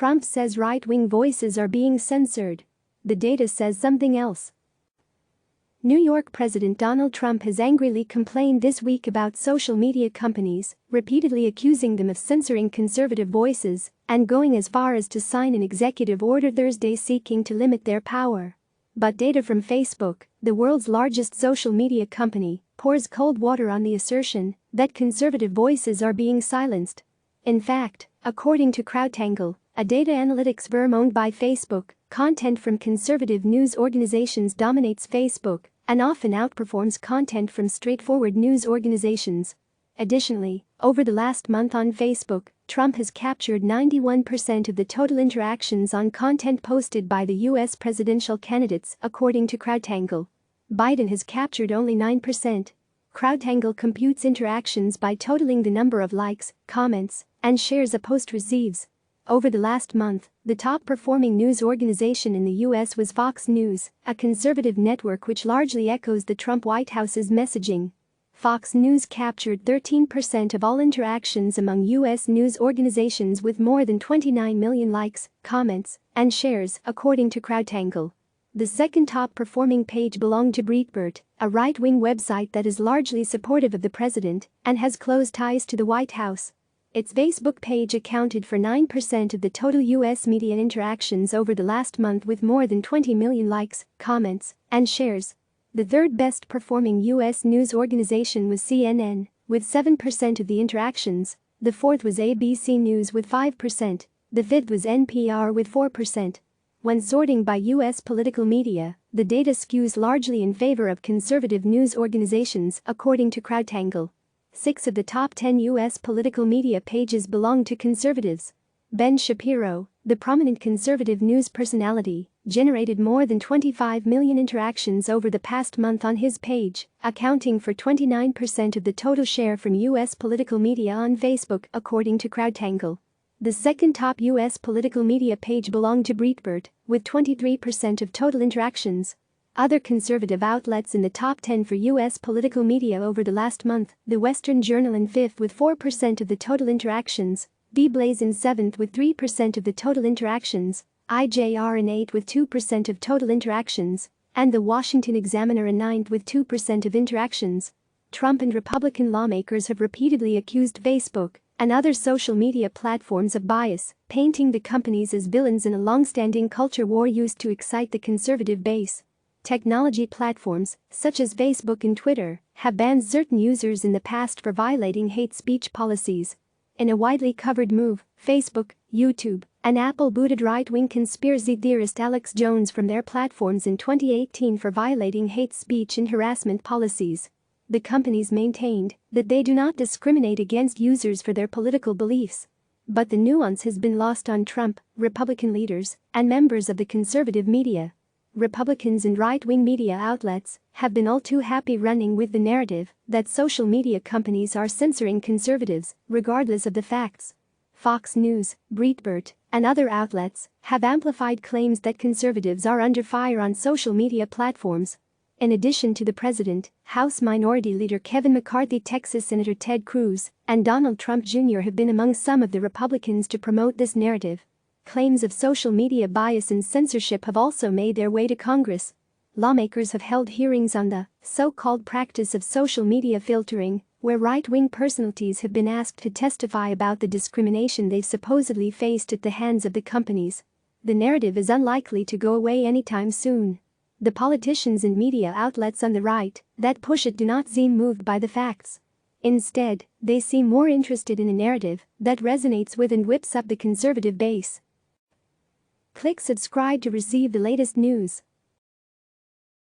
Trump says right-wing voices are being censored. The data says something else. New York President Donald Trump has angrily complained this week about social media companies, repeatedly accusing them of censoring conservative voices and going as far as to sign an executive order Thursday seeking to limit their power. But data from Facebook, the world's largest social media company, pours cold water on the assertion that conservative voices are being silenced. In fact, according to CrowdTangle, a data analytics firm owned by Facebook, content from conservative news organizations dominates Facebook and often outperforms content from straightforward news organizations. Additionally, over the last month on Facebook, Trump has captured 91% of the total interactions on content posted by the U.S. presidential candidates, according to CrowdTangle. Biden has captured only 9%. CrowdTangle computes interactions by totaling the number of likes, comments, and shares a post receives. Over the last month, the top-performing news organization in the U.S. was Fox News, a conservative network which largely echoes the Trump White House's messaging. Fox News captured 13% of all interactions among U.S. news organizations with more than 29 million likes, comments, and shares, according to CrowdTangle. The second top-performing page belonged to Breitbart, a right-wing website that is largely supportive of the president and has close ties to the White House. Its Facebook page accounted for 9% of the total U.S. media interactions over the last month with more than 20 million likes, comments, and shares. The third best-performing U.S. news organization was CNN, with 7% of the interactions. The fourth was ABC News with 5%. The fifth was NPR with 4%. When sorting by U.S. political media, the data skews largely in favor of conservative news organizations, according to CrowdTangle. 6 of the top 10 U.S. political media pages belong to conservatives. Ben Shapiro, the prominent conservative news personality, generated more than 25 million interactions over the past month on his page, accounting for 29% of the total share from U.S. political media on Facebook, according to CrowdTangle. The second top U.S. political media page belonged to Breitbart, with 23% of total interactions. Other conservative outlets in the top 10 for U.S. political media over the last month: The Western Journal in 5th with 4% of the total interactions, B-Blaze in 7th with 3% of the total interactions, IJR in 8th with 2% of total interactions, and The Washington Examiner in 9th with 2% of interactions. Trump and Republican lawmakers have repeatedly accused Facebook and other social media platforms of bias, painting the companies as villains in a long-standing culture war used to excite the conservative base. Technology platforms, such as Facebook and Twitter, have banned certain users in the past for violating hate speech policies. In a widely covered move, Facebook, YouTube, and Apple booted right-wing conspiracy theorist Alex Jones from their platforms in 2018 for violating hate speech and harassment policies. The companies maintained that they do not discriminate against users for their political beliefs. But the nuance has been lost on Trump, Republican leaders, and members of the conservative media. Republicans and right-wing media outlets have been all too happy running with the narrative that social media companies are censoring conservatives, regardless of the facts. Fox News, Breitbart, and other outlets have amplified claims that conservatives are under fire on social media platforms. In addition to the president, House Minority Leader Kevin McCarthy, Texas Senator Ted Cruz, and Donald Trump Jr. have been among some of the Republicans to promote this narrative. Claims of social media bias and censorship have also made their way to Congress. Lawmakers have held hearings on the so-called practice of social media filtering, where right-wing personalities have been asked to testify about the discrimination they've supposedly faced at the hands of the companies. The narrative is unlikely to go away anytime soon. The politicians and media outlets on the right that push it do not seem moved by the facts. Instead, they seem more interested in a narrative that resonates with and whips up the conservative base. Click subscribe to receive the latest news.